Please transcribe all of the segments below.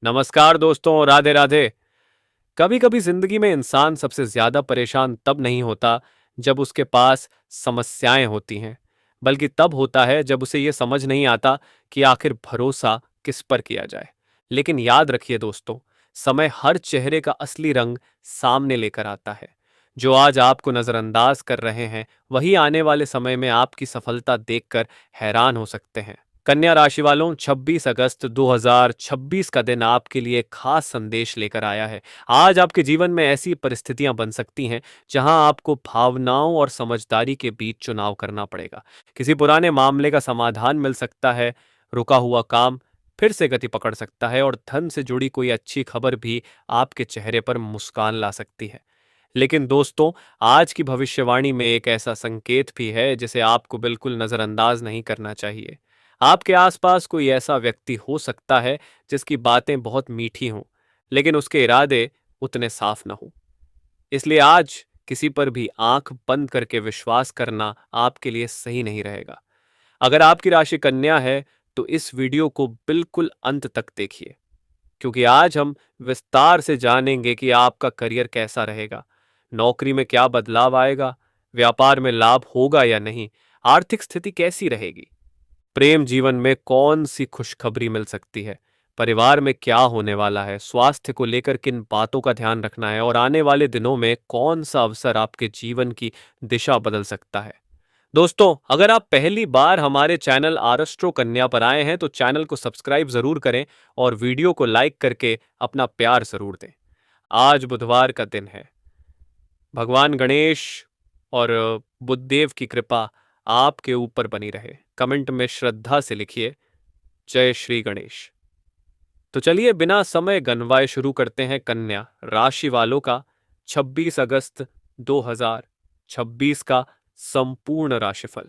नमस्कार दोस्तों, राधे राधे। कभी कभी जिंदगी में इंसान सबसे ज्यादा परेशान तब नहीं होता जब उसके पास समस्याएं होती हैं, बल्कि तब होता है जब उसे यह समझ नहीं आता कि आखिर भरोसा किस पर किया जाए। लेकिन याद रखिए दोस्तों, समय हर चेहरे का असली रंग सामने लेकर आता है। जो आज आपको नजरअंदाज कर रहे हैं, वही आने वाले समय में आपकी सफलता देखकर हैरान हो सकते हैं। कन्या राशि वालों, 26 अगस्त 2026 का दिन आपके लिए एक खास संदेश लेकर आया है। आज आपके जीवन में ऐसी परिस्थितियां बन सकती हैं जहां आपको भावनाओं और समझदारी के बीच चुनाव करना पड़ेगा। किसी पुराने मामले का समाधान मिल सकता है, रुका हुआ काम फिर से गति पकड़ सकता है और धन से जुड़ी कोई अच्छी खबर भी आपके चेहरे पर मुस्कान ला सकती है। लेकिन दोस्तों, आज की भविष्यवाणी में एक ऐसा संकेत भी है जिसे आपको बिल्कुल नजरअंदाज नहीं करना चाहिए। आपके आसपास कोई ऐसा व्यक्ति हो सकता है जिसकी बातें बहुत मीठी हों, लेकिन उसके इरादे उतने साफ न हों। इसलिए आज किसी पर भी आंख बंद करके विश्वास करना आपके लिए सही नहीं रहेगा। अगर आपकी राशि कन्या है, तो इस वीडियो को बिल्कुल अंत तक देखिए, क्योंकि आज हम विस्तार से जानेंगे कि आपका करियर कैसा रहेगा, नौकरी में क्या बदलाव आएगा, व्यापार में लाभ होगा या नहीं, आर्थिक स्थिति कैसी रहेगी, प्रेम जीवन में कौन सी खुशखबरी मिल सकती है, परिवार में क्या होने वाला है, स्वास्थ्य को लेकर किन बातों का ध्यान रखना है और आने वाले दिनों में कौन सा अवसर आपके जीवन की दिशा बदल सकता है। दोस्तों, अगर आप पहली बार हमारे चैनल आरस्ट्रो कन्या पर आए हैं तो चैनल को सब्सक्राइब जरूर करें और वीडियो को लाइक करके अपना प्यार जरूर दें। आज बुधवार का दिन है। भगवान गणेश और बुद्धदेव की कृपा आपके ऊपर बनी रहे। कमेंट में श्रद्धा से लिखिए, जय श्री गणेश। तो चलिए बिना समय गनवाए शुरू करते हैं कन्या राशि वालों का 26 अगस्त 2026 का संपूर्ण राशिफल।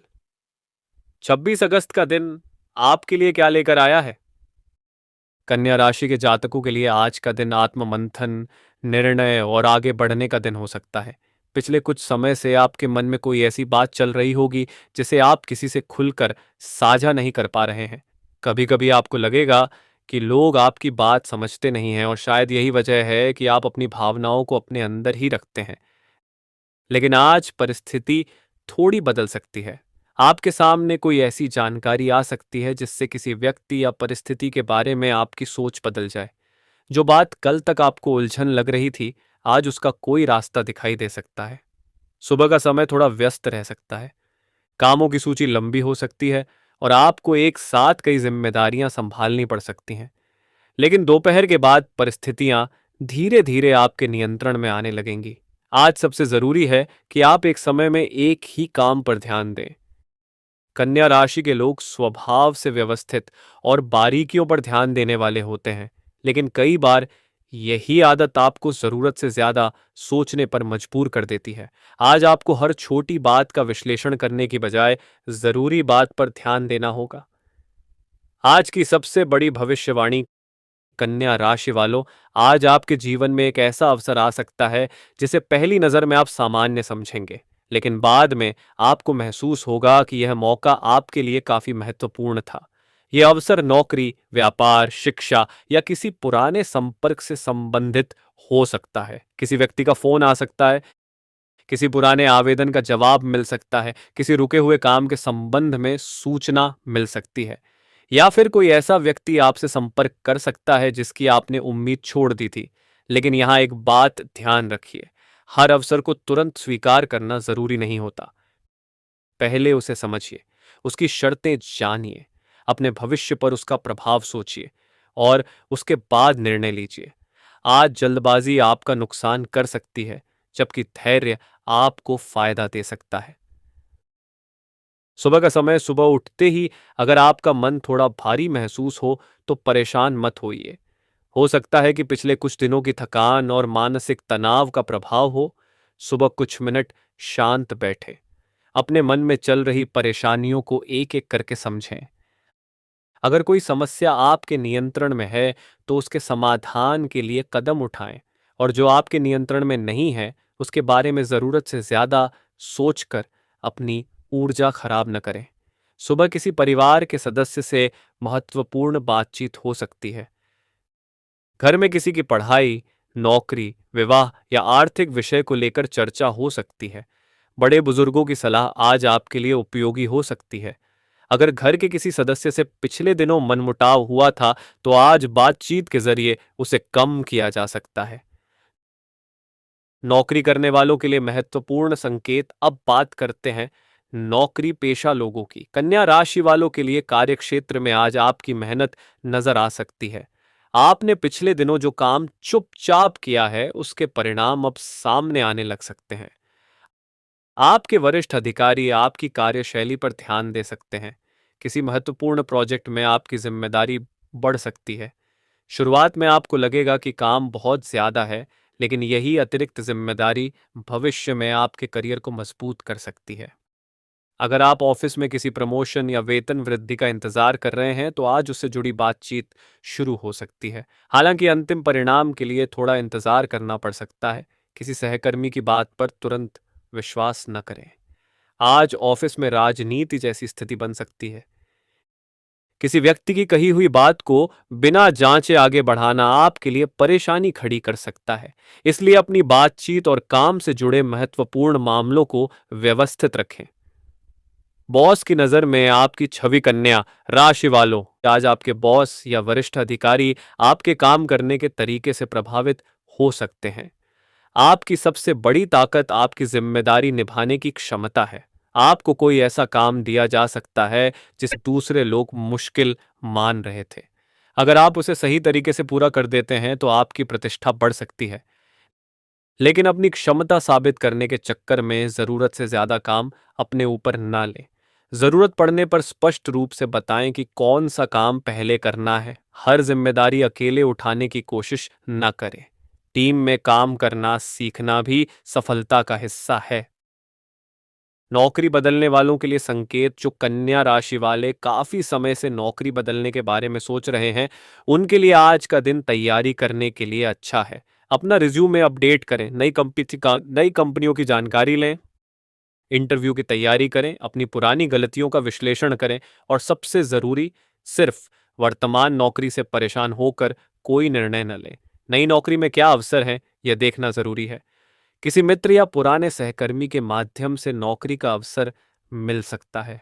26 अगस्त का दिन आपके लिए क्या लेकर आया है? कन्या राशि के जातकों के लिए आज का दिन आत्ममंथन, निर्णय और आगे बढ़ने का दिन हो सकता है। पिछले कुछ समय से आपके मन में कोई ऐसी बात चल रही होगी जिसे आप किसी से खुलकर साझा नहीं कर पा रहे हैं। कभी कभी आपको लगेगा कि लोग आपकी बात समझते नहीं हैं और शायद यही वजह है कि आप अपनी भावनाओं को अपने अंदर ही रखते हैं। लेकिन आज परिस्थिति थोड़ी बदल सकती है। आपके सामने कोई ऐसी जानकारी आ सकती है जिससे किसी व्यक्ति या परिस्थिति के बारे में आपकी सोच बदल जाए। जो बात कल तक आपको उलझन लग रही थी, आज उसका कोई रास्ता दिखाई दे सकता है। सुबह का समय थोड़ा व्यस्त रह सकता है, कामों की सूची लंबी हो सकती है और आपको एक साथ कई जिम्मेदारियां संभालनी पड़ सकती हैं। लेकिन दोपहर के बाद परिस्थितियां धीरे धीरे आपके नियंत्रण में आने लगेंगी। आज सबसे जरूरी है कि आप एक समय में एक ही काम पर ध्यान दें। कन्या राशि के लोग स्वभाव से व्यवस्थित और बारीकियों पर ध्यान देने वाले होते हैं, लेकिन कई बार यही आदत आपको जरूरत से ज्यादा सोचने पर मजबूर कर देती है। आज आपको हर छोटी बात का विश्लेषण करने की बजाय जरूरी बात पर ध्यान देना होगा। आज की सबसे बड़ी भविष्यवाणी, कन्या राशि वालों, आज आपके जीवन में एक ऐसा अवसर आ सकता है जिसे पहली नजर में आप सामान्य समझेंगे, लेकिन बाद में आपको महसूस होगा कि यह मौका आपके लिए काफी महत्वपूर्ण था। यह अवसर नौकरी, व्यापार, शिक्षा या किसी पुराने संपर्क से संबंधित हो सकता है। किसी व्यक्ति का फोन आ सकता है, किसी पुराने आवेदन का जवाब मिल सकता है, किसी रुके हुए काम के संबंध में सूचना मिल सकती है, या फिर कोई ऐसा व्यक्ति आपसे संपर्क कर सकता है जिसकी आपने उम्मीद छोड़ दी थी। लेकिन यहां एक बात ध्यान रखिए, हर अवसर को तुरंत स्वीकार करना जरूरी नहीं होता। पहले उसे समझिए, उसकी शर्तें जानिए, अपने भविष्य पर उसका प्रभाव सोचिए और उसके बाद निर्णय लीजिए। आज जल्दबाजी आपका नुकसान कर सकती है, जबकि धैर्य आपको फायदा दे सकता है। सुबह का समय, सुबह उठते ही अगर आपका मन थोड़ा भारी महसूस हो तो परेशान मत होइए। हो सकता है कि पिछले कुछ दिनों की थकान और मानसिक तनाव का प्रभाव हो। सुबह कुछ मिनट शांत बैठे, अपने मन में चल रही परेशानियों को एक एक करके समझें। अगर कोई समस्या आपके नियंत्रण में है तो उसके समाधान के लिए कदम उठाएं, और जो आपके नियंत्रण में नहीं है उसके बारे में जरूरत से ज्यादा सोचकर अपनी ऊर्जा खराब न करें। सुबह किसी परिवार के सदस्य से महत्वपूर्ण बातचीत हो सकती है। घर में किसी की पढ़ाई, नौकरी, विवाह या आर्थिक विषय को लेकर चर्चा हो सकती है। बड़े बुजुर्गों की सलाह आज आपके लिए उपयोगी हो सकती है। अगर घर के किसी सदस्य से पिछले दिनों मनमुटाव हुआ था, तो आज बातचीत के जरिए उसे कम किया जा सकता है। नौकरी करने वालों के लिए महत्वपूर्ण संकेत। अब बात करते हैं नौकरी पेशा लोगों की। कन्या राशि वालों के लिए कार्यक्षेत्र में आज आपकी मेहनत नजर आ सकती है। आपने पिछले दिनों जो काम चुपचाप किया है, उसके परिणाम अब सामने आने लग सकते हैं। आपके वरिष्ठ अधिकारी आपकी कार्यशैली पर ध्यान दे सकते हैं। किसी महत्वपूर्ण प्रोजेक्ट में आपकी जिम्मेदारी बढ़ सकती है। शुरुआत में आपको लगेगा कि काम बहुत ज्यादा है, लेकिन यही अतिरिक्त जिम्मेदारी भविष्य में आपके करियर को मजबूत कर सकती है। अगर आप ऑफिस में किसी प्रमोशन या वेतन वृद्धि का इंतजार कर रहे हैं, तो आज उससे जुड़ी बातचीत शुरू हो सकती है। हालांकि अंतिम परिणाम के लिए थोड़ा इंतजार करना पड़ सकता है। किसी सहकर्मी की बात पर तुरंत विश्वास न करें। आज ऑफिस में राजनीति जैसी स्थिति बन सकती है। किसी व्यक्ति की कही हुई बात को बिना जांचे आगे बढ़ाना आपके लिए परेशानी खड़ी कर सकता है। इसलिए अपनी बातचीत और काम से जुड़े महत्वपूर्ण मामलों को व्यवस्थित रखें। बॉस की नजर में आपकी छवि। कन्या राशि वालों, आज आपके बॉस या वरिष्ठ अधिकारी आपके काम करने के तरीके से प्रभावित हो सकते हैं। आपकी सबसे बड़ी ताकत आपकी जिम्मेदारी निभाने की क्षमता है। आपको कोई ऐसा काम दिया जा सकता है जिसे दूसरे लोग मुश्किल मान रहे थे। अगर आप उसे सही तरीके से पूरा कर देते हैं, तो आपकी प्रतिष्ठा बढ़ सकती है। लेकिन अपनी क्षमता साबित करने के चक्कर में जरूरत से ज्यादा काम अपने ऊपर ना लें। जरूरत पड़ने पर स्पष्ट रूप से बताएं कि कौन सा काम पहले करना है। हर जिम्मेदारी अकेले उठाने की कोशिश न करें। टीम में काम करना सीखना भी सफलता का हिस्सा है। नौकरी बदलने वालों के लिए संकेत। जो कन्या राशि वाले काफी समय से नौकरी बदलने के बारे में सोच रहे हैं, उनके लिए आज का दिन तैयारी करने के लिए अच्छा है। अपना रिज्यूमे अपडेट करें, नई कंपनियों की जानकारी लें, इंटरव्यू की तैयारी करें, अपनी पुरानी गलतियों का विश्लेषण करें और सबसे जरूरी, सिर्फ वर्तमान नौकरी से परेशान होकर कोई निर्णय न लें। नई नौकरी में क्या अवसर है, यह देखना जरूरी है। किसी मित्र या पुराने सहकर्मी के माध्यम से नौकरी का अवसर मिल सकता है।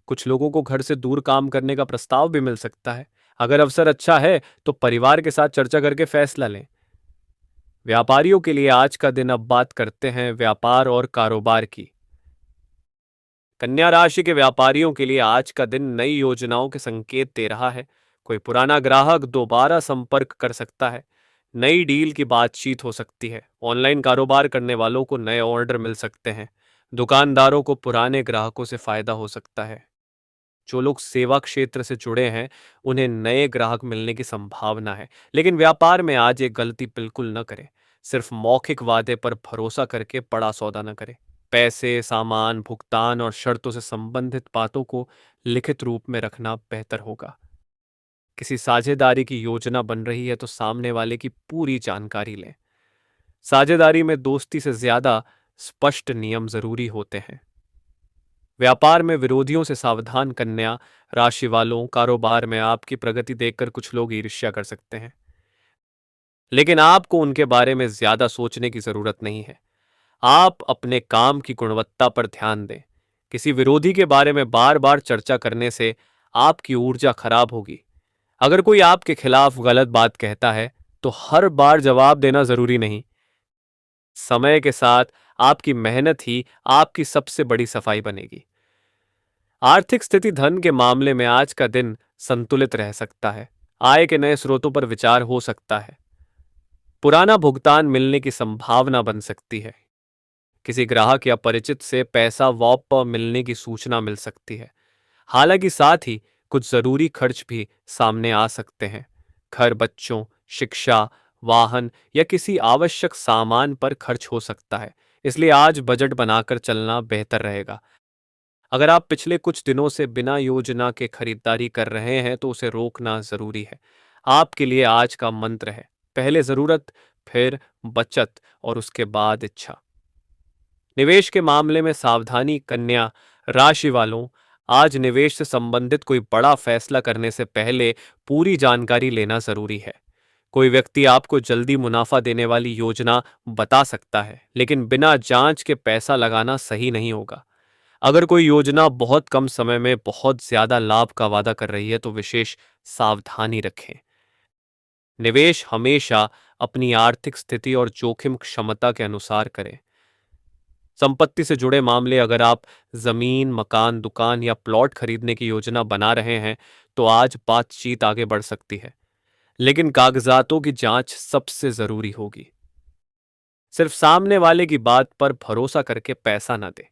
कुछ लोगों को घर से दूर काम करने का प्रस्ताव भी मिल सकता है। अगर अवसर अच्छा है, तो परिवार के साथ चर्चा करके फैसला लें। व्यापारियों के लिए आज का दिन। अब बात करते हैं व्यापार और कारोबार की। कन्या राशि के व्यापारियों के लिए आज का दिन नई योजनाओं के संकेत दे रहा है। कोई पुराना ग्राहक दोबारा संपर्क कर सकता है। नई डील की बातचीत हो सकती है। ऑनलाइन कारोबार करने वालों को नए ऑर्डर मिल सकते हैं। दुकानदारों को पुराने ग्राहकों से फायदा हो सकता है। जो लोग सेवा क्षेत्र से जुड़े हैं, उन्हें नए ग्राहक मिलने की संभावना है। लेकिन व्यापार में आज एक गलती बिल्कुल न करें। सिर्फ मौखिक वादे पर भरोसा करके बड़ा सौदा न करें। पैसे, सामान, भुगतान और शर्तों से संबंधित बातों को लिखित रूप में रखना बेहतर होगा। किसी साझेदारी की योजना बन रही है, तो सामने वाले की पूरी जानकारी लें। साझेदारी में दोस्ती से ज्यादा स्पष्ट नियम जरूरी होते हैं। व्यापार में विरोधियों से सावधान। कन्या राशि वालों, कारोबार में आपकी प्रगति देखकर कुछ लोग ईर्ष्या कर सकते हैं, लेकिन आपको उनके बारे में ज्यादा सोचने की जरूरत नहीं है। आप अपने काम की गुणवत्ता पर ध्यान दें। किसी विरोधी के बारे में बार बार चर्चा करने से आपकी ऊर्जा खराब होगी। अगर कोई आपके खिलाफ गलत बात कहता है, तो हर बार जवाब देना जरूरी नहीं। समय के साथ आपकी मेहनत ही आपकी सबसे बड़ी सफाई बनेगी। आर्थिक स्थिति। धन के मामले में आज का दिन संतुलित रह सकता है। आय के नए स्रोतों पर विचार हो सकता है। पुराना भुगतान मिलने की संभावना बन सकती है। किसी ग्राहक या परिचित से पैसा वापस मिलने की सूचना मिल सकती है। हालांकि साथ ही कुछ जरूरी खर्च भी सामने आ सकते हैं। घर, बच्चों, शिक्षा, वाहन या किसी आवश्यक सामान पर खर्च हो सकता है। इसलिए आज बजट बनाकर चलना बेहतर रहेगा। अगर आप पिछले कुछ दिनों से बिना योजना के खरीदारी कर रहे हैं, तो उसे रोकना जरूरी है। आपके लिए आज का मंत्र है, पहले जरूरत, फिर बचत और उसके बाद इच्छा। निवेश के मामले में सावधानी। कन्या राशि वालों, आज निवेश से संबंधित कोई बड़ा फैसला करने से पहले पूरी जानकारी लेना जरूरी है। कोई व्यक्ति आपको जल्दी मुनाफा देने वाली योजना बता सकता है, लेकिन बिना जांच के पैसा लगाना सही नहीं होगा। अगर कोई योजना बहुत कम समय में बहुत ज्यादा लाभ का वादा कर रही है तो विशेष सावधानी रखें। निवेश हमेशा अपनी आर्थिक स्थिति और जोखिम क्षमता के अनुसार करें। संपत्ति से जुड़े मामले, अगर आप जमीन, मकान, दुकान या प्लॉट खरीदने की योजना बना रहे हैं तो आज बातचीत आगे बढ़ सकती है, लेकिन कागजातों की जांच सबसे जरूरी होगी। सिर्फ सामने वाले की बात पर भरोसा करके पैसा न दें।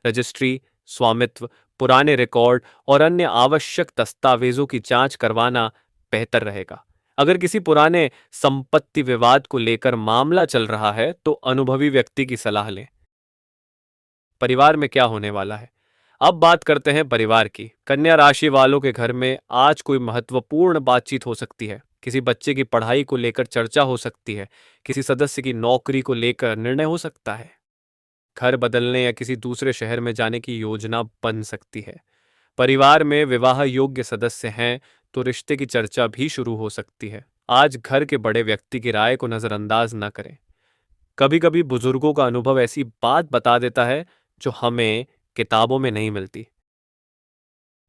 रजिस्ट्री, स्वामित्व, पुराने रिकॉर्ड और अन्य आवश्यक दस्तावेजों की जांच करवाना बेहतर रहेगा। अगर किसी पुराने संपत्ति विवाद को लेकर मामला चल रहा है तो अनुभवी व्यक्ति की सलाह लें। परिवार में क्या होने वाला है? अब बात करते हैं परिवार की। कन्या राशि वालों के घर में आज कोई महत्वपूर्ण बातचीत हो सकती है। किसी बच्चे की पढ़ाई को लेकर चर्चा हो सकती है। किसी सदस्य की नौकरी को लेकर निर्णय हो सकता है। घर बदलने या किसी दूसरे शहर में जाने की योजना बन सकती है। परिवार में विवाह योग्य सदस्य हैं तो रिश्ते की चर्चा भी शुरू हो सकती है। आज घर के बड़े व्यक्ति की राय को नजरअंदाज न करें। कभी कभी बुजुर्गों का अनुभव ऐसी बात बता देता है जो हमें किताबों में नहीं मिलती।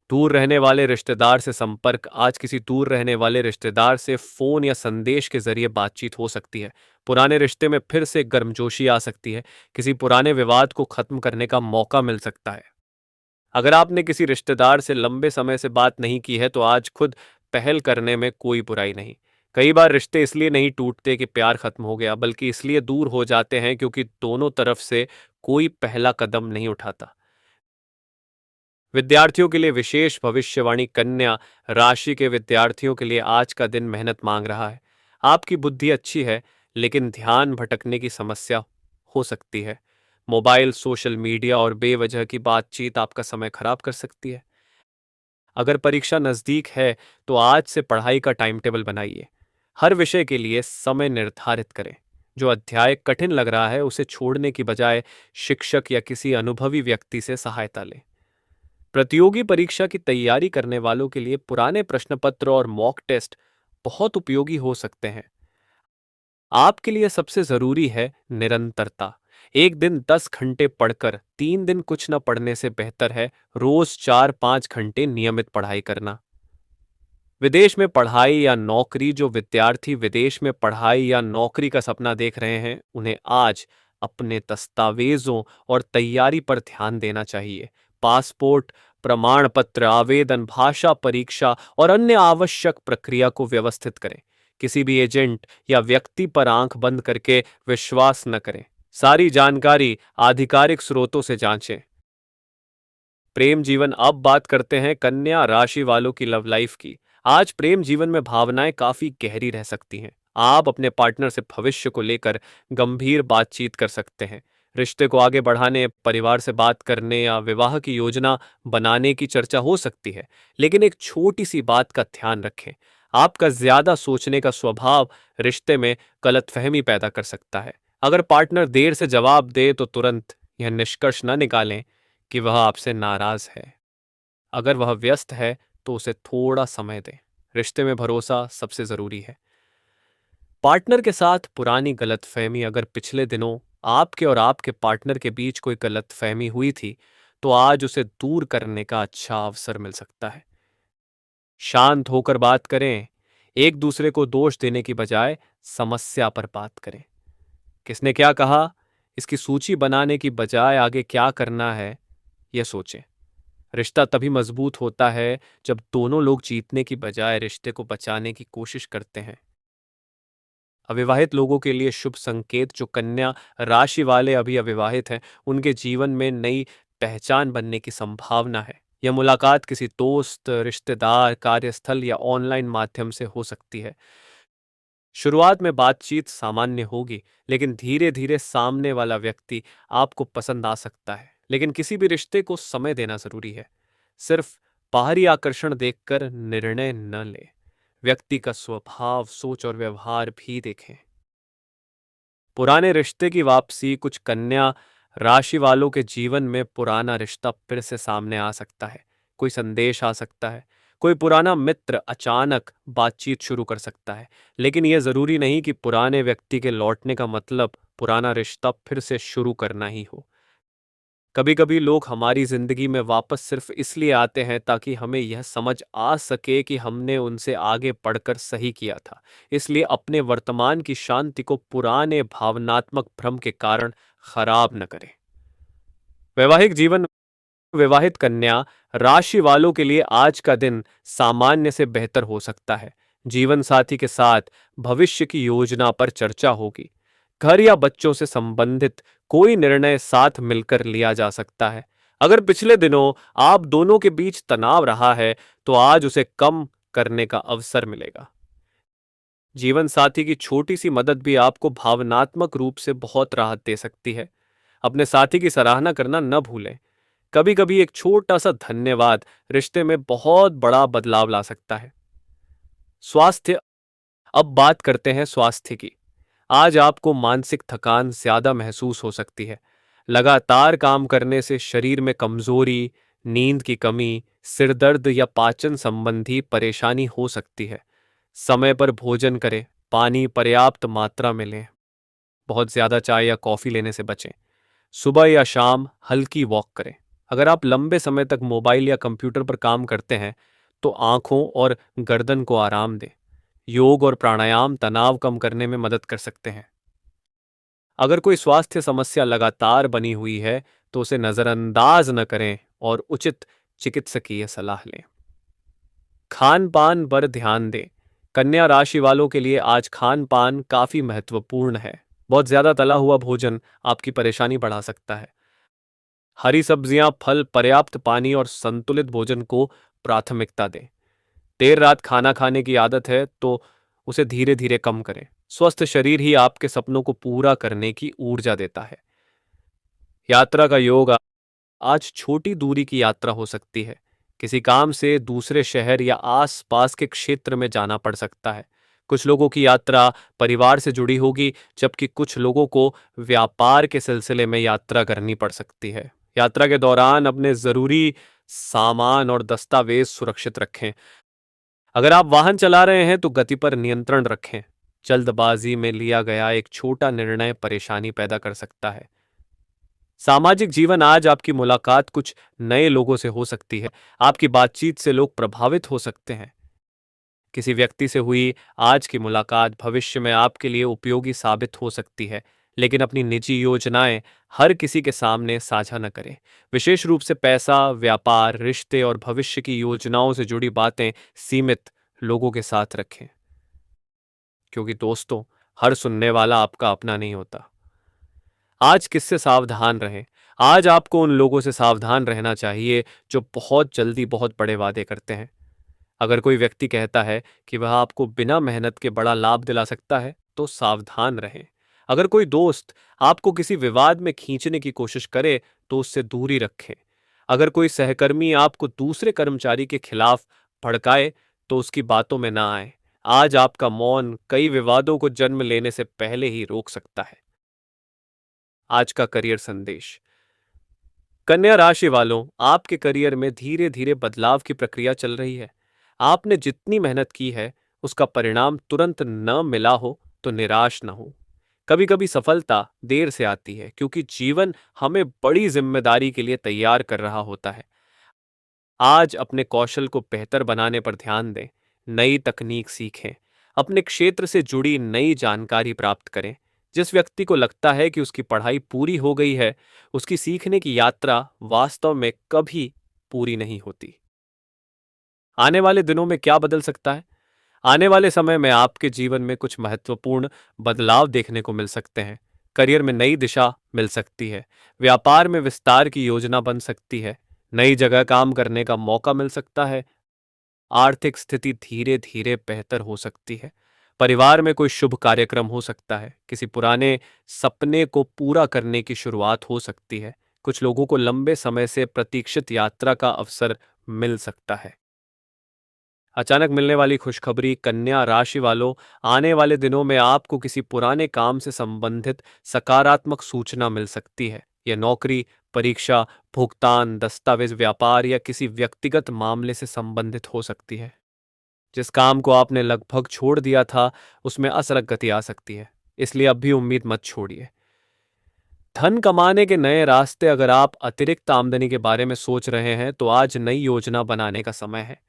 दूर रहने वाले रिश्तेदार से संपर्क, आज किसी दूर रहने वाले रिश्तेदार से फोन या संदेश के जरिए बातचीत हो सकती है। पुराने रिश्ते में फिर से गर्मजोशी आ सकती है। किसी पुराने विवाद को खत्म करने का मौका मिल सकता है। अगर आपने किसी रिश्तेदार से लंबे समय से बात नहीं की है तो आज खुद पहल करने में कोई बुराई नहीं। कई बार रिश्ते इसलिए नहीं टूटते कि प्यार खत्म हो गया, बल्कि इसलिए दूर हो जाते हैं क्योंकि दोनों तरफ से कोई पहला कदम नहीं उठाता। विद्यार्थियों के लिए विशेष भविष्यवाणी। कन्या राशि के विद्यार्थियों के लिए आज का दिन मेहनत मांग रहा है। आपकी बुद्धि अच्छी है, लेकिन ध्यान भटकने की समस्या हो सकती है। मोबाइल, सोशल मीडिया और बेवजह की बातचीत आपका समय खराब कर सकती है। अगर परीक्षा नजदीक है तो आज से पढ़ाई का टाइम टेबल बनाइए। हर विषय के लिए समय निर्धारित करें। जो अध्याय कठिन लग रहा है उसे छोड़ने की बजाय शिक्षक या किसी अनुभवी व्यक्ति से सहायता लें। प्रतियोगी परीक्षा की तैयारी करने वालों के लिए पुराने प्रश्न पत्र और मॉक टेस्ट बहुत उपयोगी हो सकते हैं। आपके लिए सबसे जरूरी है निरंतरता। एक दिन 10 घंटे पढ़कर 3 दिन कुछ न पढ़ने से बेहतर है रोज 4-5 घंटे नियमित पढ़ाई करना। विदेश में पढ़ाई या नौकरी, जो विद्यार्थी विदेश में पढ़ाई या नौकरी का सपना देख रहे हैं उन्हें आज अपने दस्तावेजों और तैयारी पर ध्यान देना चाहिए। पासपोर्ट, प्रमाण पत्र, आवेदन, भाषा परीक्षा और अन्य आवश्यक प्रक्रिया को व्यवस्थित करें। किसी भी एजेंट या व्यक्ति पर आंख बंद करके विश्वास न करें। सारी जानकारी आधिकारिक स्रोतों से जांचें। प्रेम जीवन, अब बात करते हैं कन्या राशि वालों की लव लाइफ की। आज प्रेम जीवन में भावनाएं काफी गहरी रह सकती हैं। आप अपने पार्टनर से भविष्य को लेकर गंभीर बातचीत कर सकते हैं। रिश्ते को आगे बढ़ाने, परिवार से बात करने या विवाह की योजना बनाने की चर्चा हो सकती है। लेकिन एक छोटी सी बात का ध्यान रखें। आपका ज्यादा सोचने का स्वभाव रिश्ते में गलतफहमी पैदा कर सकता है। अगर पार्टनर देर से जवाब दे तो तुरंत यह निष्कर्ष न निकालें कि वह आपसे नाराज है। अगर वह व्यस्त है तो उसे थोड़ा समय दें। रिश्ते में भरोसा सबसे जरूरी है। पार्टनर के साथ पुरानी गलतफहमी, अगर पिछले दिनों आपके और आपके पार्टनर के बीच कोई गलतफहमी हुई थी तो आज उसे दूर करने का अच्छा अवसर मिल सकता है। शांत होकर बात करें। एक दूसरे को दोष देने की बजाय समस्या पर बात करें। किसने क्या कहा, इसकी सूची बनाने की बजाय आगे क्या करना है यह सोचें। रिश्ता तभी मजबूत होता है जब दोनों लोग जीतने की बजाय रिश्ते को बचाने की कोशिश करते हैं। अविवाहित लोगों के लिए शुभ संकेत। जो कन्या राशि वाले अभी अविवाहित हैं उनके जीवन में नई पहचान बनने की संभावना है। यह मुलाकात किसी दोस्त, रिश्तेदार, कार्यस्थल या ऑनलाइन माध्यम से हो सकती है। शुरुआत में बातचीत सामान्य होगी, लेकिन धीरे धीरे सामने वाला व्यक्ति आपको पसंद आ सकता है। लेकिन किसी भी रिश्ते को समय देना जरूरी है। सिर्फ बाहरी आकर्षण देखकर निर्णय न लें। व्यक्ति का स्वभाव, सोच और व्यवहार भी देखें। पुराने रिश्ते की वापसी, कुछ कन्या राशि वालों के जीवन में पुराना रिश्ता फिर से सामने आ सकता है। कोई संदेश आ सकता है, कोई पुराना मित्र अचानक बातचीत शुरू कर सकता है, लेकिन यह जरूरी नहीं कि पुराने व्यक्ति के लौटने का मतलब पुराना रिश्ता फिर से शुरू करना ही हो। कभी कभी लोग हमारी जिंदगी में वापस सिर्फ इसलिए आते हैं ताकि हमें यह समझ आ सके कि हमने उनसे आगे बढ़कर सही किया था। इसलिए अपने वर्तमान की शांति को पुराने भावनात्मक भ्रम के कारण खराब न करें। वैवाहिक जीवन। विवाहित कन्या राशि वालों के लिए आज का दिन सामान्य से बेहतर हो सकता है। जीवन साथी के साथ भविष्य की योजना पर चर्चा होगी। घर या बच्चों से संबंधित कोई निर्णय साथ मिलकर लिया जा सकता है। अगर पिछले दिनों आप दोनों के बीच तनाव रहा है, तो आज उसे कम करने का अवसर मिलेगा। जीवन साथी की छोटी सी मदद भी आपको भावनात्मक रूप से बहुत राहत दे सकती है। अपने साथी की सराहना करना न भूलें। कभी कभी एक छोटा सा धन्यवाद रिश्ते में बहुत बड़ा बदलाव ला सकता है। स्वास्थ्य। अब बात करते हैं स्वास्थ्य की। आज आपको मानसिक थकान ज्यादा महसूस हो सकती है। लगातार काम करने से शरीर में कमजोरी, नींद की कमी, सिरदर्द या पाचन संबंधी परेशानी हो सकती है। समय पर भोजन करें, पानी पर्याप्त मात्रा में लें, बहुत ज्यादा चाय या कॉफी लेने से बचें। सुबह या शाम हल्की वॉक करें। अगर आप लंबे समय तक मोबाइल या कंप्यूटर पर काम करते हैं, तो आंखों और गर्दन को आराम दें। योग और प्राणायाम तनाव कम करने में मदद कर सकते हैं। अगर कोई स्वास्थ्य समस्या लगातार बनी हुई है, तो उसे नजरअंदाज न करें और उचित चिकित्सकीय सलाह लें। खान पान पर ध्यान दें। कन्या राशि वालों के लिए आज खान पान काफी महत्वपूर्ण है। बहुत ज्यादा तला हुआ भोजन आपकी परेशानी बढ़ा सकता है। हरी सब्जियां, फल, पर्याप्त पानी और संतुलित भोजन को प्राथमिकता दें। देर रात खाना खाने की आदत है, तो उसे धीरे धीरे कम करें। स्वस्थ शरीर ही आपके सपनों को पूरा करने की ऊर्जा देता है। यात्रा का योग। आज छोटी दूरी की यात्रा हो सकती है। किसी काम से दूसरे शहर या आस-पास के क्षेत्र में जाना पड़ सकता है। कुछ लोगों की यात्रा परिवार से जुड़ी होगी, जबकि कुछ लोगों को व्यापार के सिलसिले में यात्रा करनी पड़ सकती है। यात्रा के दौरान अपने जरूरी सामान और दस्तावेज सुरक्षित रखें। अगर आप वाहन चला रहे हैं, तो गति पर नियंत्रण रखें। जल्दबाजी में लिया गया एक छोटा निर्णय परेशानी पैदा कर सकता है। सामाजिक जीवन। आज आपकी मुलाकात कुछ नए लोगों से हो सकती है। आपकी बातचीत से लोग प्रभावित हो सकते हैं। किसी व्यक्ति से हुई आज की मुलाकात भविष्य में आपके लिए उपयोगी साबित हो सकती है, लेकिन अपनी निजी योजनाएं हर किसी के सामने साझा न करें। विशेष रूप से पैसा, व्यापार, रिश्ते और भविष्य की योजनाओं से जुड़ी बातें सीमित लोगों के साथ रखें, क्योंकि दोस्तों, हर सुनने वाला आपका अपना नहीं होता। आज किससे सावधान रहें? आज आपको उन लोगों से सावधान रहना चाहिए जो बहुत जल्दी बहुत बड़े वादे करते हैं। अगर कोई व्यक्ति कहता है कि वह आपको बिना मेहनत के बड़ा लाभ दिला सकता है, तो सावधान रहें। अगर कोई दोस्त आपको किसी विवाद में खींचने की कोशिश करे, तो उससे दूरी रखें। अगर कोई सहकर्मी आपको दूसरे कर्मचारी के खिलाफ भड़काए, तो उसकी बातों में ना आए। आज आपका मौन कई विवादों को जन्म लेने से पहले ही रोक सकता है। आज का करियर संदेश। कन्या राशि वालों, आपके करियर में धीरे धीरे बदलाव की प्रक्रिया चल रही है। आपने जितनी मेहनत की है, उसका परिणाम तुरंत न मिला हो तो निराश न हो। कभी कभी सफलता देर से आती है, क्योंकि जीवन हमें बड़ी जिम्मेदारी के लिए तैयार कर रहा होता है। आज अपने कौशल को बेहतर बनाने पर ध्यान दें। नई तकनीक सीखें। अपने क्षेत्र से जुड़ी नई जानकारी प्राप्त करें। जिस व्यक्ति को लगता है कि उसकी पढ़ाई पूरी हो गई है, उसकी सीखने की यात्रा वास्तव में कभी पूरी नहीं होती। आने वाले दिनों में क्या बदल सकता है? आने वाले समय में आपके जीवन में कुछ महत्वपूर्ण बदलाव देखने को मिल सकते हैं। करियर में नई दिशा मिल सकती है। व्यापार में विस्तार की योजना बन सकती है। नई जगह काम करने का मौका मिल सकता है। आर्थिक स्थिति धीरे धीरे बेहतर हो सकती है। परिवार में कोई शुभ कार्यक्रम हो सकता है। किसी पुराने सपने को पूरा करने की शुरुआत हो सकती है। कुछ लोगों को लंबे समय से प्रतीक्षित यात्रा का अवसर मिल सकता है। अचानक मिलने वाली खुशखबरी। कन्या राशि वालों, आने वाले दिनों में आपको किसी पुराने काम से संबंधित सकारात्मक सूचना मिल सकती है। यह नौकरी, परीक्षा, भुगतान, दस्तावेज, व्यापार या किसी व्यक्तिगत मामले से संबंधित हो सकती है। जिस काम को आपने लगभग छोड़ दिया था, उसमें अचानक गति आ सकती है, इसलिए अब भी उम्मीद मत छोड़िए। धन कमाने के नए रास्ते, अगर आप अतिरिक्त आमदनी के बारे में सोच रहे हैं तो आज नई योजना बनाने का समय है।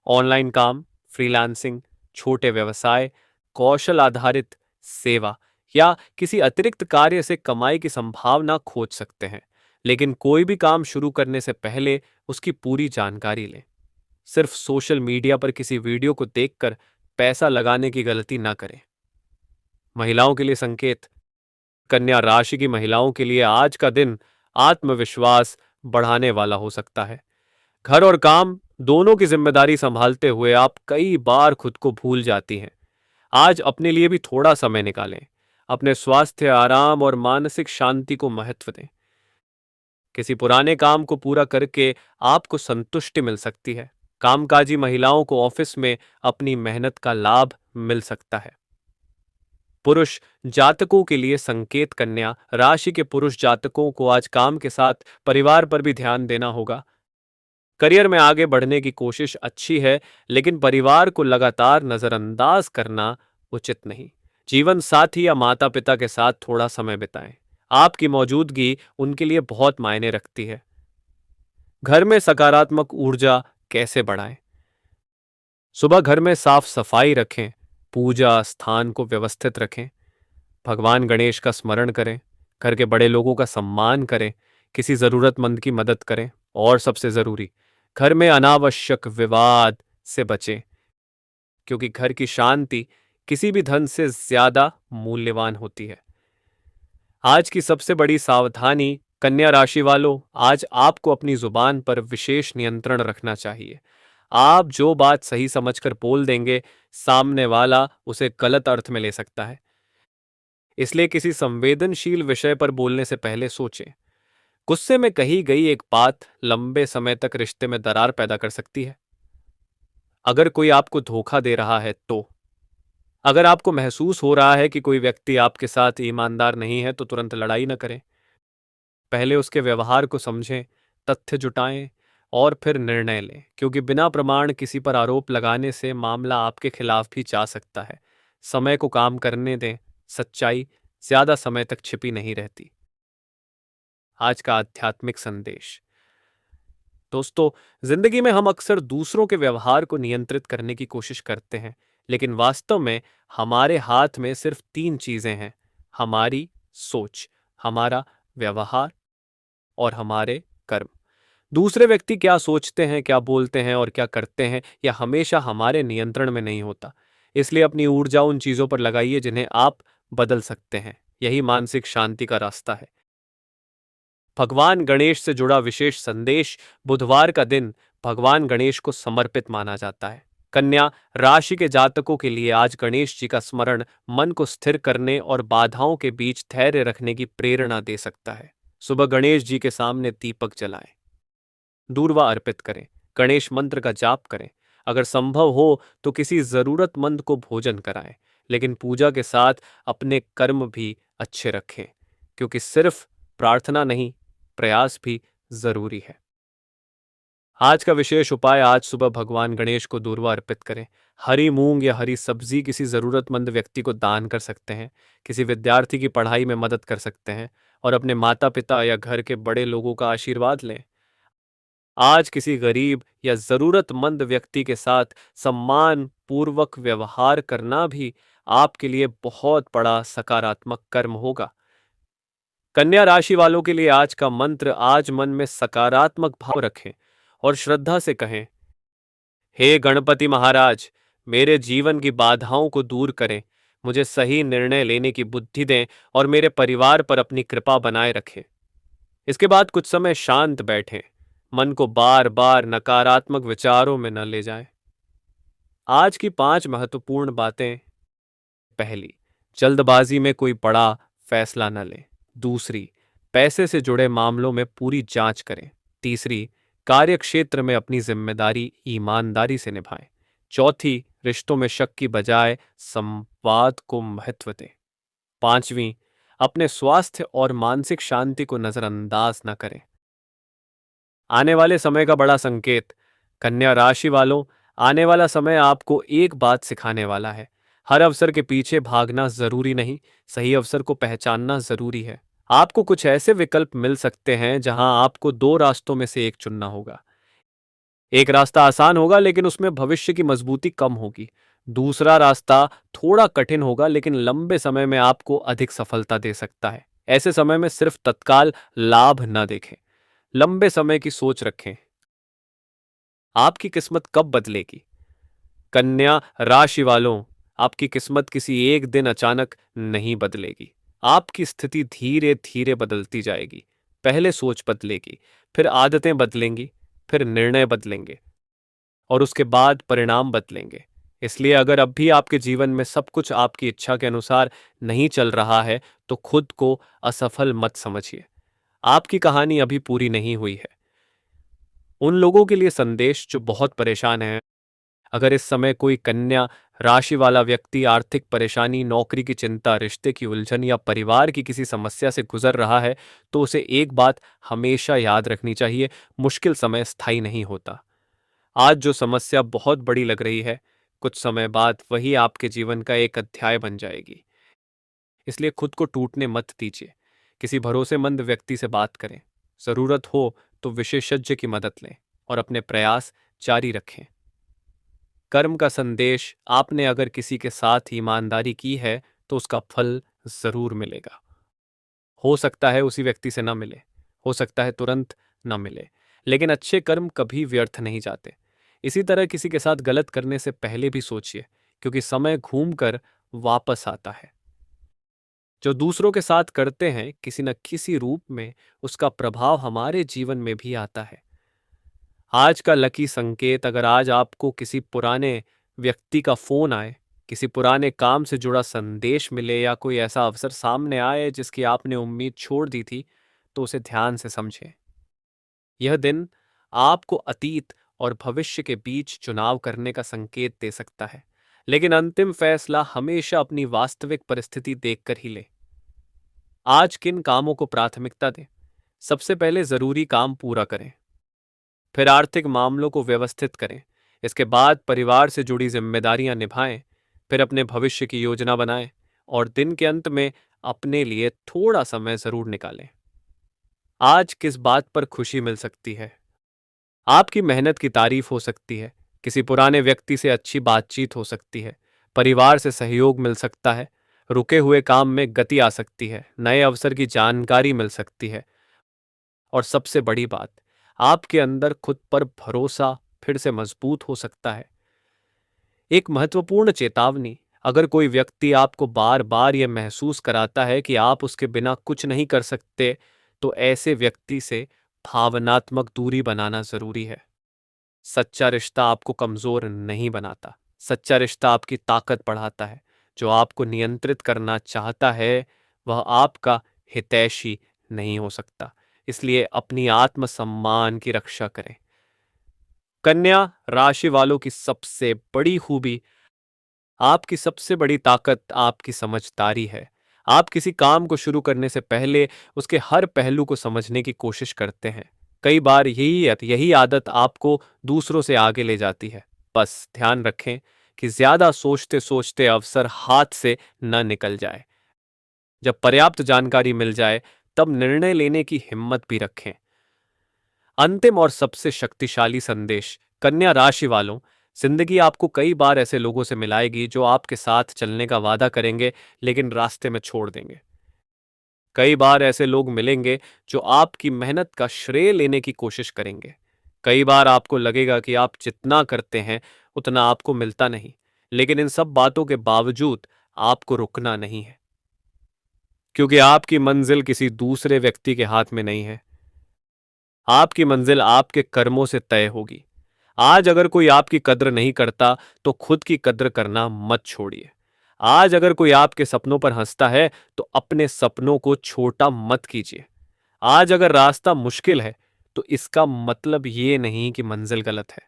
ऑनलाइन काम, फ्रीलांसिंग, छोटे व्यवसाय, कौशल आधारित सेवा या किसी अतिरिक्त कार्य से कमाई की संभावना खोज सकते हैं। लेकिन कोई भी काम शुरू करने से पहले उसकी पूरी जानकारी लें। सिर्फ सोशल मीडिया पर किसी वीडियो को देखकर पैसा लगाने की गलती ना करें। महिलाओं के लिए संकेत। कन्या राशि की महिलाओं के लिए आज का दिन आत्मविश्वास बढ़ाने वाला हो सकता है। घर और काम दोनों की जिम्मेदारी संभालते हुए आप कई बार खुद को भूल जाती हैं। आज अपने लिए भी थोड़ा समय निकालें। अपने स्वास्थ्य, आराम और मानसिक शांति को महत्व दें। किसी पुराने काम को पूरा करके आपको संतुष्टि मिल सकती है। कामकाजी महिलाओं को ऑफिस में अपनी मेहनत का लाभ मिल सकता है। पुरुष जातकों के लिए संकेत। कन्या राशि के पुरुष जातकों को आज काम के साथ परिवार पर भी ध्यान देना होगा। करियर में आगे बढ़ने की कोशिश अच्छी है, लेकिन परिवार को लगातार नजरअंदाज करना उचित नहीं। जीवन साथी या माता पिता के साथ थोड़ा समय बिताएं। आपकी मौजूदगी उनके लिए बहुत मायने रखती है। घर में सकारात्मक ऊर्जा कैसे बढ़ाएं? सुबह घर में साफ सफाई रखें, पूजा स्थान को व्यवस्थित रखें, भगवान गणेश का स्मरण करें, घर के बड़े लोगों का सम्मान करें, किसी जरूरतमंद की मदद करें और सबसे जरूरी, घर में अनावश्यक विवाद से बचें, क्योंकि घर की शांति किसी भी धन से ज्यादा मूल्यवान होती है। आज की सबसे बड़ी सावधानी, कन्या राशि वालों, आज आपको अपनी जुबान पर विशेष नियंत्रण रखना चाहिए। आप जो बात सही समझकर बोल देंगे, सामने वाला उसे गलत अर्थ में ले सकता है। इसलिए किसी संवेदनशील विषय पर बोलने से पहले सोचें। गुस्से में कही गई एक बात लंबे समय तक रिश्ते में दरार पैदा कर सकती है। अगर कोई आपको धोखा दे रहा है तो, अगर आपको महसूस हो रहा है कि कोई व्यक्ति आपके साथ ईमानदार नहीं है, तो तुरंत लड़ाई न करें। पहले उसके व्यवहार को समझें, तथ्य जुटाएं और फिर निर्णय लें, क्योंकि बिना प्रमाण किसी पर आरोप लगाने से मामला आपके खिलाफ भी जा सकता है। समय को काम करने दें। सच्चाई ज्यादा समय तक छिपी नहीं रहती। आज का आध्यात्मिक संदेश। दोस्तों, जिंदगी में हम अक्सर दूसरों के व्यवहार को नियंत्रित करने की कोशिश करते हैं, लेकिन वास्तव में हमारे हाथ में सिर्फ 3 चीजें हैं: हमारी सोच, हमारा व्यवहार और हमारे कर्म। दूसरे व्यक्ति क्या सोचते हैं, क्या बोलते हैं और क्या करते हैं, यह हमेशा हमारे नियंत्रण में नहीं होता। इसलिए अपनी ऊर्जा उन चीजों पर लगाइए जिन्हें आप बदल सकते हैं। यही मानसिक शांति का रास्ता है। भगवान गणेश से जुड़ा विशेष संदेश। बुधवार का दिन भगवान गणेश को समर्पित माना जाता है। कन्या राशि के जातकों के लिए आज गणेश जी का स्मरण मन को स्थिर करने और बाधाओं के बीच धैर्य रखने की प्रेरणा दे सकता है। सुबह गणेश जी के सामने दीपक जलाएं, दूर्वा अर्पित करें, गणेश मंत्र का जाप करें। अगर संभव हो तो किसी जरूरतमंद को भोजन कराएं, लेकिन पूजा के साथ अपने कर्म भी अच्छे रखें, क्योंकि सिर्फ प्रार्थना नहीं, प्रयास भी जरूरी है। आज का विशेष उपाय, आज सुबह भगवान गणेश को दूर्वा अर्पित करें। हरी मूंग या हरी सब्जी किसी जरूरतमंद व्यक्ति को दान कर सकते हैं, किसी विद्यार्थी की पढ़ाई में मदद कर सकते हैं और अपने माता पिता या घर के बड़े लोगों का आशीर्वाद लें। आज किसी गरीब या जरूरतमंद व्यक्ति के साथ सम्मान पूर्वक व्यवहार करना भी आपके लिए बहुत बड़ा सकारात्मक कर्म होगा। कन्या राशि वालों के लिए आज का मंत्र, आज मन में सकारात्मक भाव रखें और श्रद्धा से कहें, हे गणपति महाराज, मेरे जीवन की बाधाओं को दूर करें, मुझे सही निर्णय लेने की बुद्धि दें और मेरे परिवार पर अपनी कृपा बनाए रखें। इसके बाद कुछ समय शांत बैठें, मन को बार बार नकारात्मक विचारों में न ले जाएं। आज की 5 महत्वपूर्ण बातें। पहली, जल्दबाजी में कोई बड़ा फैसला न लें। दूसरी, पैसे से जुड़े मामलों में पूरी जांच करें। तीसरी, कार्यक्षेत्र में अपनी जिम्मेदारी ईमानदारी से निभाएं। चौथी, रिश्तों में शक की बजाय संवाद को महत्व दें। पांचवी, अपने स्वास्थ्य और मानसिक शांति को नजरअंदाज न करें। आने वाले समय का बड़ा संकेत। कन्या राशि वालों, आने वाला समय आपको एक बात सिखाने वाला है। हर अवसर के पीछे भागना जरूरी नहीं, सही अवसर को पहचानना जरूरी है। आपको कुछ ऐसे विकल्प मिल सकते हैं जहां आपको दो रास्तों में से एक चुनना होगा। एक रास्ता आसान होगा लेकिन उसमें भविष्य की मजबूती कम होगी। दूसरा रास्ता थोड़ा कठिन होगा लेकिन लंबे समय में आपको अधिक सफलता दे सकता है। ऐसे समय में सिर्फ तत्काल लाभ न देखें, लंबे समय की सोच रखें। आपकी किस्मत कब बदलेगी? कन्या राशि वालों, आपकी किस्मत किसी एक दिन अचानक नहीं बदलेगी। आपकी स्थिति धीरे धीरे बदलती जाएगी। पहले सोच बदलेगी, फिर आदतें बदलेंगी, फिर निर्णय बदलेंगे और उसके बाद परिणाम बदलेंगे। इसलिए अगर अब भी आपके जीवन में सब कुछ आपकी इच्छा के अनुसार नहीं चल रहा है तो खुद को असफल मत समझिए। आपकी कहानी अभी पूरी नहीं हुई है। उन लोगों के लिए संदेश जो बहुत परेशान हैं, अगर इस समय कोई कन्या राशि वाला व्यक्ति आर्थिक परेशानी, नौकरी की चिंता, रिश्ते की उलझन या परिवार की किसी समस्या से गुजर रहा है, तो उसे एक बात हमेशा याद रखनी चाहिए, मुश्किल समय स्थायी नहीं होता। आज जो समस्या बहुत बड़ी लग रही है, कुछ समय बाद वही आपके जीवन का एक अध्याय बन जाएगी। इसलिए खुद को टूटने मत दीजिए। किसी भरोसेमंद व्यक्ति से बात करें। जरूरत हो तो विशेषज्ञ की मदद लें और अपने प्रयास जारी रखें। कर्म का संदेश। आपने अगर किसी के साथ ईमानदारी की है तो उसका फल जरूर मिलेगा। हो सकता है उसी व्यक्ति से न मिले, हो सकता है तुरंत न मिले, लेकिन अच्छे कर्म कभी व्यर्थ नहीं जाते। इसी तरह किसी के साथ गलत करने से पहले भी सोचिए, क्योंकि समय घूमकर वापस आता है। जो दूसरों के साथ करते हैं, किसी न किसी रूप में उसका प्रभाव हमारे जीवन में भी आता है। आज का लकी संकेत। अगर आज आपको किसी पुराने व्यक्ति का फोन आए, किसी पुराने काम से जुड़ा संदेश मिले या कोई ऐसा अवसर सामने आए जिसकी आपने उम्मीद छोड़ दी थी, तो उसे ध्यान से समझें। यह दिन आपको अतीत और भविष्य के बीच चुनाव करने का संकेत दे सकता है, लेकिन अंतिम फैसला हमेशा अपनी वास्तविक परिस्थिति देखकर ही लें। आज किन कामों को प्राथमिकता दें? सबसे पहले जरूरी काम पूरा करें, फिर आर्थिक मामलों को व्यवस्थित करें, इसके बाद परिवार से जुड़ी जिम्मेदारियां निभाएं, फिर अपने भविष्य की योजना बनाएं और दिन के अंत में अपने लिए थोड़ा समय जरूर निकालें। आज किस बात पर खुशी मिल सकती है? आपकी मेहनत की तारीफ हो सकती है, किसी पुराने व्यक्ति से अच्छी बातचीत हो सकती है, परिवार से सहयोग मिल सकता है, रुके हुए काम में गति आ सकती है, नए अवसर की जानकारी मिल सकती है और सबसे बड़ी बात, आपके अंदर खुद पर भरोसा फिर से मजबूत हो सकता है। एक महत्वपूर्ण चेतावनी। अगर कोई व्यक्ति आपको बार बार यह महसूस कराता है कि आप उसके बिना कुछ नहीं कर सकते, तो ऐसे व्यक्ति से भावनात्मक दूरी बनाना जरूरी है। सच्चा रिश्ता आपको कमजोर नहीं बनाता, सच्चा रिश्ता आपकी ताकत बढ़ाता है। जो आपको नियंत्रित करना चाहता है वह आपका हितैषी नहीं हो सकता। इसलिए अपनी आत्मसम्मान की रक्षा करें। कन्या राशि वालों की सबसे बड़ी खूबी, आपकी सबसे बड़ी ताकत आपकी समझदारी है। आप किसी काम को शुरू करने से पहले उसके हर पहलू को समझने की कोशिश करते हैं। कई बार यही आदत आपको दूसरों से आगे ले जाती है। बस ध्यान रखें कि ज्यादा सोचते सोचते अवसर हाथ से न निकल जाए। जब पर्याप्त जानकारी मिल जाए तब निर्णय लेने की हिम्मत भी रखें। अंतिम और सबसे शक्तिशाली संदेश। कन्या राशि वालों, जिंदगी आपको कई बार ऐसे लोगों से मिलाएगी जो आपके साथ चलने का वादा करेंगे लेकिन रास्ते में छोड़ देंगे। कई बार ऐसे लोग मिलेंगे जो आपकी मेहनत का श्रेय लेने की कोशिश करेंगे। कई बार आपको लगेगा कि आप जितना करते हैं उतना आपको मिलता नहीं, लेकिन इन सब बातों के बावजूद आपको रुकना नहीं है, क्योंकि आपकी मंजिल किसी दूसरे व्यक्ति के हाथ में नहीं है। आपकी मंजिल आपके कर्मों से तय होगी। आज अगर कोई आपकी कद्र नहीं करता तो खुद की कद्र करना मत छोड़िए। आज अगर कोई आपके सपनों पर हंसता है तो अपने सपनों को छोटा मत कीजिए। आज अगर रास्ता मुश्किल है तो इसका मतलब ये नहीं कि मंजिल गलत है।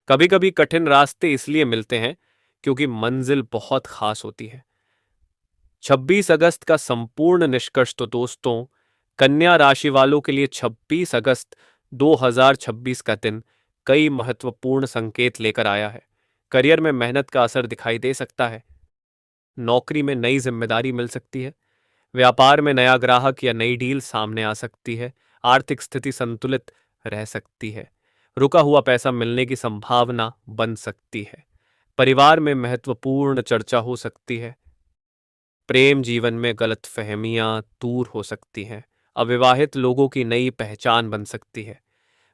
कभी कभी कठिन रास्ते इसलिए मिलते हैं क्योंकि मंजिल बहुत खास होती है। 26 अगस्त का संपूर्ण निष्कर्ष तो दोस्तों, कन्या राशि वालों के लिए 26 अगस्त 2026 का दिन कई महत्वपूर्ण संकेत लेकर आया है। करियर में मेहनत का असर दिखाई दे सकता है, नौकरी में नई जिम्मेदारी मिल सकती है, व्यापार में नया ग्राहक या नई डील सामने आ सकती है, आर्थिक स्थिति संतुलित रह सकती है, रुका हुआ पैसा मिलने की संभावना बन सकती है, परिवार में महत्वपूर्ण चर्चा हो सकती है, प्रेम जीवन में गलतफहमियां दूर हो सकती हैं, अविवाहित लोगों की नई पहचान बन सकती है,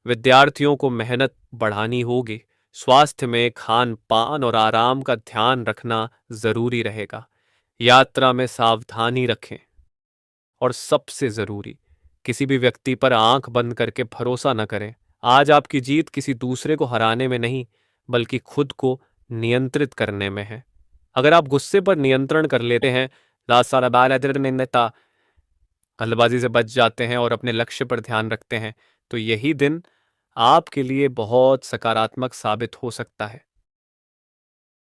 विद्यार्थियों को मेहनत बढ़ानी होगी, स्वास्थ्य में खान पान और आराम का ध्यान रखना जरूरी रहेगा, यात्रा में सावधानी रखें, और सबसे जरूरी, किसी भी व्यक्ति पर आंख बंद करके भरोसा न करें। आज आपकी जीत किसी दूसरे को हराने में नहीं, बल्कि खुद को नियंत्रित करने में है। अगर आप गुस्से पर नियंत्रण कर लेते हैं, हल्लेबाजी से बच जाते हैं और अपने लक्ष्य पर ध्यान रखते हैं, तो यही दिन आपके लिए बहुत सकारात्मक साबित हो सकता है।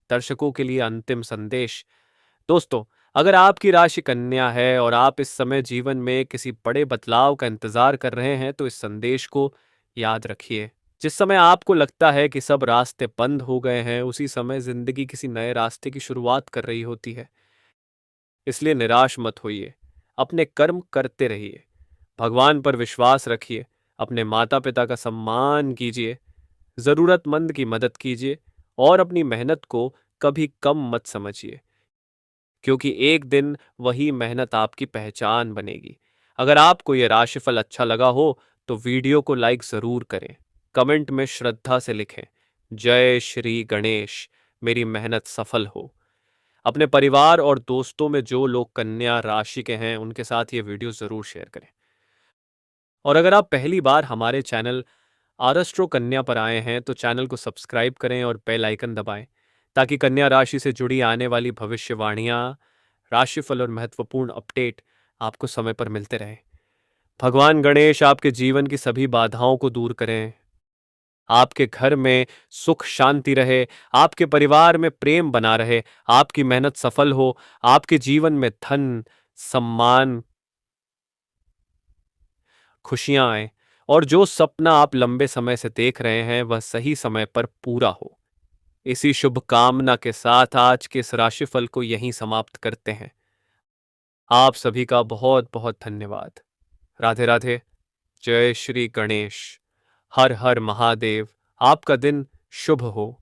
दर्शकों के लिए अंतिम संदेश। दोस्तों, अगर आपकी राशि कन्या है और आप इस समय जीवन में किसी बड़े बदलाव का इंतजार कर रहे हैं, तो इस संदेश को याद रखिए। जिस समय आपको लगता है कि सब रास्ते बंद हो गए हैं, उसी समय जिंदगी किसी नए रास्ते की शुरुआत कर रही होती है। इसलिए निराश मत होइए, अपने कर्म करते रहिए, भगवान पर विश्वास रखिए, अपने माता पिता का सम्मान कीजिए, जरूरतमंद की मदद कीजिए और अपनी मेहनत को कभी कम मत समझिए, क्योंकि एक दिन वही मेहनत आपकी पहचान बनेगी। अगर आपको यह राशिफल अच्छा लगा हो तो वीडियो को लाइक जरूर करें, कमेंट में श्रद्धा से लिखें, जय श्री गणेश, मेरी मेहनत सफल हो। अपने परिवार और दोस्तों में जो लोग कन्या राशि के हैं, उनके साथ ये वीडियो जरूर शेयर करें। और अगर आप पहली बार हमारे चैनल आरस्ट्रो कन्या पर आए हैं, तो चैनल को सब्सक्राइब करें और बेल आइकन दबाएं, ताकि कन्या राशि से जुड़ी आने वाली भविष्यवाणियां, राशिफल और महत्वपूर्ण अपडेट आपको समय पर मिलते रहें। भगवान गणेश आपके जीवन की सभी बाधाओं को दूर करें, आपके घर में सुख शांति रहे, आपके परिवार में प्रेम बना रहे, आपकी मेहनत सफल हो, आपके जीवन में धन, सम्मान, खुशियां आए और जो सपना आप लंबे समय से देख रहे हैं वह सही समय पर पूरा हो। इसी शुभ कामना के साथ आज के इस राशिफल को यहीं समाप्त करते हैं। आप सभी का बहुत बहुत धन्यवाद। राधे राधे। जय श्री गणेश। हर हर महादेव। आपका दिन शुभ हो।